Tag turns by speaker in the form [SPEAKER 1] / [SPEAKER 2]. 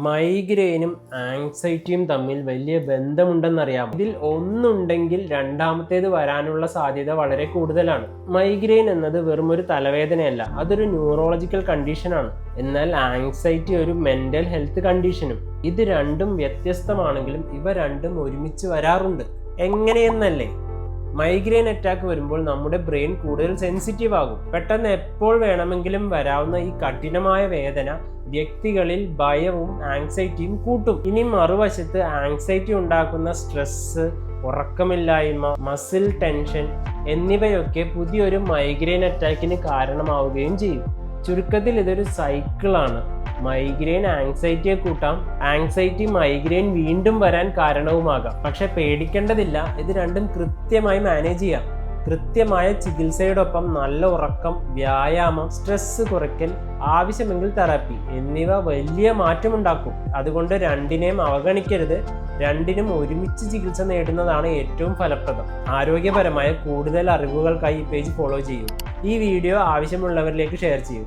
[SPEAKER 1] മൈഗ്രെയിനും ആങ്സൈറ്റിയും തമ്മിൽ വലിയ ബന്ധമുണ്ടെന്നറിയാം. ഇതിൽ ഒന്നുണ്ടെങ്കിൽ രണ്ടാമത്തേത് വരാനുള്ള സാധ്യത വളരെ കൂടുതലാണ്. മൈഗ്രെയിൻ എന്നത് വെറും ഒരു തലവേദനയല്ല, അതൊരു ന്യൂറോളജിക്കൽ കണ്ടീഷനാണ്. എന്നാൽ ആങ്സൈറ്റി ഒരു മെന്റൽ ഹെൽത്ത് കണ്ടീഷനും. ഇത് രണ്ടും വ്യത്യസ്തമാണെങ്കിലും ഇവ രണ്ടും ഒരുമിച്ച് വരാറുണ്ട്. എങ്ങനെയെന്നല്ലേ? മൈഗ്രെയിൻ അറ്റാക്ക് വരുമ്പോൾ നമ്മുടെ ബ്രെയിൻ കൂടുതൽ സെൻസിറ്റീവ് ആകും. പെട്ടെന്ന് എപ്പോൾ വേണമെങ്കിലും വരാവുന്ന ഈ കഠിനമായ വേദന വ്യക്തികളിൽ ഭയവും ആങ്സൈറ്റിയും കൂട്ടും. ഇനി മറുവശത്ത് ആങ്സൈറ്റി ഉണ്ടാക്കുന്ന സ്ട്രെസ്, ഉറക്കമില്ലായ്മ, മസിൽ ടെൻഷൻ എന്നിവയൊക്കെ പുതിയൊരു മൈഗ്രെയിൻ അറ്റാക്കിന് കാരണമാവുകയും ചെയ്യും. ചുരുക്കത്തിൽ ഇതൊരു സൈക്കിളാണ്. മൈഗ്രെയിൻ ആങ്സൈറ്റിയെ കൂട്ടാം, ആങ്സൈറ്റി മൈഗ്രെയിൻ വീണ്ടും വരാൻ കാരണവുമാകാം. പക്ഷെ പേടിക്കേണ്ടതില്ല, ഇത് രണ്ടും കൃത്യമായി മാനേജ് ചെയ്യാം. കൃത്യമായ ചികിത്സയോടൊപ്പം നല്ല ഉറക്കം, വ്യായാമം, സ്ട്രെസ് കുറയ്ക്കൽ, ആവശ്യമെങ്കിൽ തെറാപ്പി എന്നിവ വലിയ മാറ്റമുണ്ടാക്കും. അതുകൊണ്ട് രണ്ടിനെയും അവഗണിക്കരുത്. രണ്ടിനും ഒരുമിച്ച് ചികിത്സ നേടുന്നതാണ് ഏറ്റവും ഫലപ്രദം. ആരോഗ്യപരമായ കൂടുതൽ അറിവുകൾക്കായി ഈ പേജ് ഫോളോ ചെയ്യൂ. ഈ വീഡിയോ ആവശ്യമുള്ളവരിലേക്ക് ഷെയർ ചെയ്യൂ.